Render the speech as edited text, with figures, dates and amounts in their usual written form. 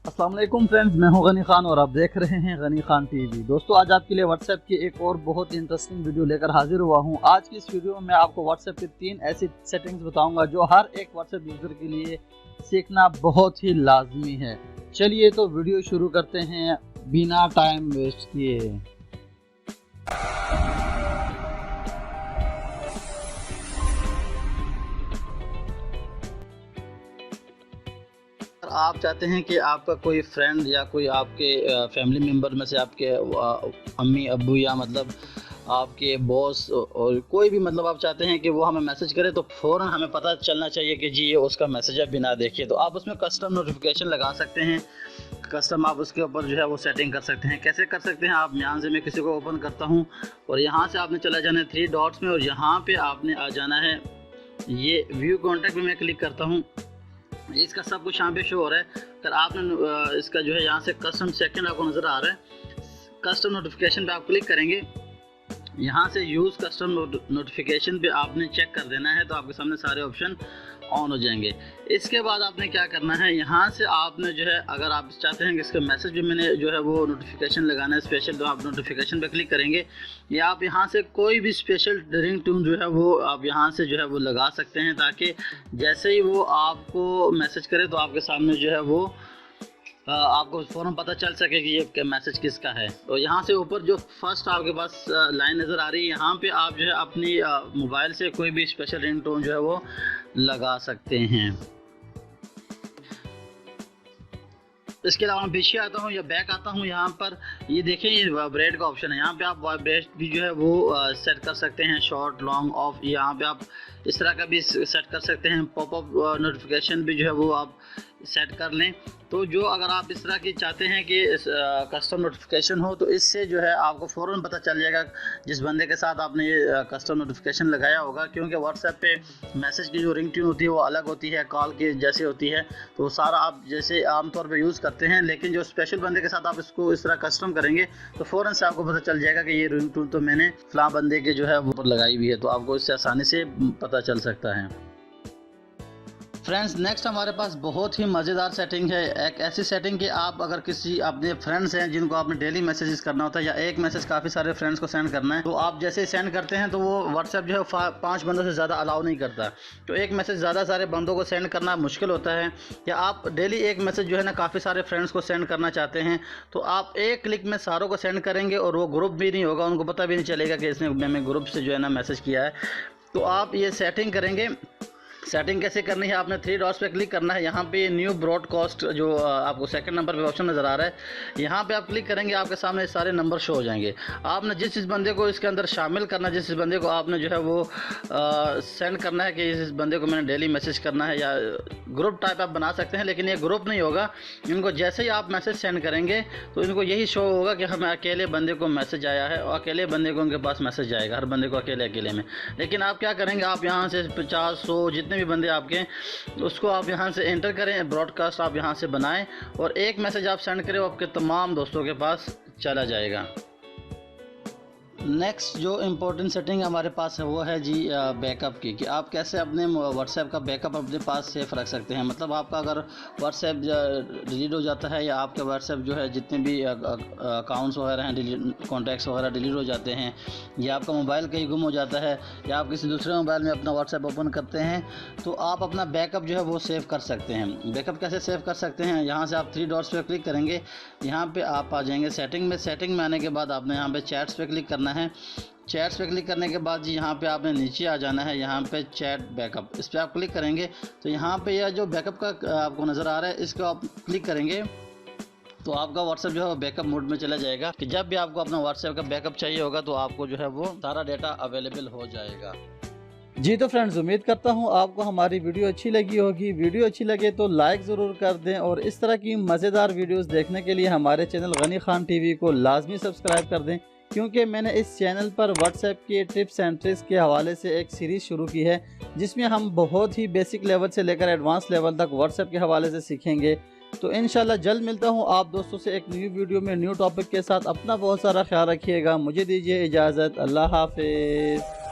अस्सलाम वालेकुम फ्रेंड्स, मैं हूं गनी खान और आप देख रहे हैं गनी खान टीवी। दोस्तों, आज आपके लिए व्हाट्सएप की एक और बहुत ही इंटरेस्टिंग वीडियो लेकर हाजिर हुआ हूं। आज की इस वीडियो में मैं आपको व्हाट्सएप की 3 ऐसी सेटिंग्स बताऊंगा जो हर एक व्हाट्सएप यूज़र के लिए सीखना बहुत ही लाजमी है। चलिए तो वीडियो शुरू करते हैं बिना टाइम वेस्ट किए। आप चाहते हैं कि आपका कोई फ्रेंड या कोई आपके फैमिली मेम्बर में से आपके अम्मी अब्बू या मतलब आपके बॉस और कोई भी मतलब आप चाहते हैं कि वो हमें मैसेज करे, तो फ़ौरन हमें पता चलना चाहिए कि जी ये उसका मैसेज है बिना देखे। तो आप उसमें कस्टम नोटिफिकेशन लगा सकते हैं। कस्टम आप उसके ऊपर जो है वो सेटिंग कर सकते हैं। कैसे कर सकते हैं? आप यहाँ से मैं किसी को ओपन करता हूँ और यहाँ से आपने चला जाना है 3 डॉट्स में और यहाँ पर आपने आ जाना है ये व्यू कॉन्टैक्ट में मैं क्लिक करता हूँ। इसका सब कुछ यहाँ पे शो हो रहा है। अगर आपने इसका जो है यहाँ से कस्टम सेकंड आपको नज़र आ रहा है, कस्टम नोटिफिकेशन पे आप क्लिक करेंगे। यहाँ से यूज़ कस्टम नोटिफिकेशन पे आपने चेक कर देना है, तो आपके सामने सारे ऑप्शन ऑन हो जाएंगे। इसके बाद आपने क्या करना है, यहाँ से आपने जो है अगर आप चाहते हैं कि इसका मैसेज भी मैंने जो है वो नोटिफिकेशन लगाना है स्पेशल, तो आप नोटिफिकेशन पे क्लिक करेंगे या आप यहाँ से कोई भी स्पेशल रिंग टून जो है वो आप यहाँ से जो है वो लगा सकते हैं, ताकि जैसे ही वो आपको मैसेज करे तो आपके सामने जो है वो आपको फ़ौरन पता चल सके कि ये मैसेज किसका है। तो यहाँ से ऊपर जो फर्स्ट आपके पास लाइन नज़र आ रही है, यहाँ पे आप जो है अपनी मोबाइल से कोई भी स्पेशल रिंगटोन जो है वो लगा सकते हैं। इसके अलावा मैं पीछे आता हूँ या बैक आता हूँ, यहाँ पर ये देखें ये वाइब्रेट का ऑप्शन है। यहाँ पे आप वाइब्रेट भी जो है वो सेट कर सकते हैं, शॉर्ट लॉन्ग ऑफ। यहाँ पे आप इस तरह का भी सेट कर सकते हैं। पॉपअप नोटिफिकेशन भी जो है वो आप सेट कर लें। तो जो अगर आप इस तरह की चाहते हैं कि कस्टम नोटिफिकेशन हो, तो इससे जो है आपको फ़ौरन पता चल जाएगा जिस बंदे के साथ आपने ये कस्टम नोटिफिकेशन लगाया होगा, क्योंकि व्हाट्सएप पे मैसेज की जो रिंग ट्यून होती है वो अलग होती है, कॉल की जैसे होती है। तो सारा आप जैसे आमतौर पे यूज़ करते हैं, लेकिन जो स्पेशल बंदे के साथ आप इसको इस तरह कस्टम करेंगे तो फ़ौरन से आपको पता चल जाएगा कि ये रिंग ट्यून तो मैंने फ़लाँ बंदे के जो है वो पर लगाई हुई है। तो आपको इससे आसानी से पता चल सकता है। फ्रेंड्स, नेक्स्ट हमारे पास बहुत ही मज़ेदार सेटिंग है। एक ऐसी सेटिंग कि आप अगर किसी अपने फ्रेंड्स हैं जिनको आपने डेली मैसेजेस करना होता है या एक मैसेज काफ़ी सारे फ्रेंड्स को सेंड करना है, तो आप जैसे ही सेंड करते हैं तो वो व्हाट्सएप जो है 5 बंदों से ज़्यादा अलाउ नहीं करता। तो एक मैसेज ज़्यादा सारे बंदों को सेंड करना मुश्किल होता है, या आप डेली एक मैसेज जो है ना काफ़ी सारे फ्रेंड्स को सेंड करना चाहते हैं, तो आप एक क्लिक में सारों को सेंड करेंगे और वो ग्रुप भी नहीं होगा, उनको पता भी नहीं चलेगा कि इसने मैंने ग्रुप से जो है ना मैसेज किया है। तो आप ये सेटिंग करेंगे। सेटिंग कैसे करनी है? आपने 3 डॉट्स पे क्लिक करना है। यहाँ पे न्यू ब्रॉडकास्ट जो आपको सेकंड नंबर पे ऑप्शन नज़र आ रहा है, यहाँ पे आप क्लिक करेंगे, आपके सामने सारे नंबर शो हो जाएंगे। आपने जिस बंदे को इसके अंदर शामिल करना है, जिस बंदे को आपने जो है वो सेंड करना है कि इस बंदे को मैंने डेली मैसेज करना है, या ग्रुप टाइप आप बना सकते हैं, लेकिन ये ग्रुप नहीं होगा। इनको जैसे ही आप मैसेज सेंड करेंगे तो इनको यही शो होगा कि हमें अकेले बंदे को मैसेज आया है और अकेले बंदे को उनके पास मैसेज जाएगा, हर बंदे को अकेले में। लेकिन आप क्या करेंगे, आप यहाँ से 50 100 जितने भी बंदे आपके, उसको आप यहाँ से एंटर करें, ब्रॉडकास्ट आप यहाँ से बनाएं और एक मैसेज आप सेंड करें, वो आपके तमाम दोस्तों के पास चला जाएगा। नेक्स्ट जो इम्पोर्टेंट सेटिंग हमारे पास है वो है जी बैकअप की, कि आप कैसे अपने व्हाट्सएप का बैकअप अपने पास सेफ रख सकते हैं। मतलब आपका अगर व्हाट्सएप डिलीट हो जाता है या आपके व्हाट्सएप जो है जितने भी अकाउंट्स वगैरह हैं, कॉन्टैक्ट्स वगैरह डिलीट हो जाते हैं, या आपका मोबाइल कहीं गुम हो जाता है, या आप किसी दूसरे मोबाइल में अपना व्हाट्सएप ओपन करते हैं, तो आप अपना बैकअप जो है वो सेव कर सकते हैं। बैकअप कैसे सेव कर सकते हैं? यहाँ से आप 3 डॉट्स पे क्लिक करेंगे, यहाँ पे आप आ जाएंगे सेटिंग में। सेटिंग में आने के बाद आपने यहाँ पे चैट्स पे क्लिक करना है। चैट्स पे क्लिक करने के बाद जी यहाँ पे आपने नीचे आ जाना है, यहाँ पे चैट बैकअप, इस पर आप क्लिक करेंगे तो यहाँ पे यह जो बैकअप का आपको नज़र आ रहा है, इसको आप क्लिक करेंगे तो आपका व्हाट्सएप जो है बैकअप मोड में चला जाएगा, कि जब भी आपको अपना व्हाट्सएप का बैकअप चाहिए होगा तो आपको जो है वो सारा डेटा अवेलेबल हो जाएगा। जी तो फ्रेंड्स, उम्मीद करता हूँ आपको हमारी वीडियो अच्छी लगी होगी। वीडियो अच्छी लगे तो लाइक ज़रूर कर दें और इस तरह की मज़ेदार वीडियोस देखने के लिए हमारे चैनल गनी खान टीवी को लाजमी सब्सक्राइब कर दें, क्योंकि मैंने इस चैनल पर व्हाट्सएप के टिप्स एंड ट्रिक्स के हवाले से एक सीरीज़ शुरू की है, जिसमें हम बहुत ही बेसिक लेवल से लेकर एडवांस लेवल तक व्हाट्सएप के हवाले से सीखेंगे। तो इंशाल्लाह जल्द मिलता हूँ आप दोस्तों से एक न्यू वीडियो में न्यू टॉपिक के साथ। अपना बहुत सारा ख्याल रखिएगा। मुझे दीजिए इजाज़त। अल्लाह हाफिज़।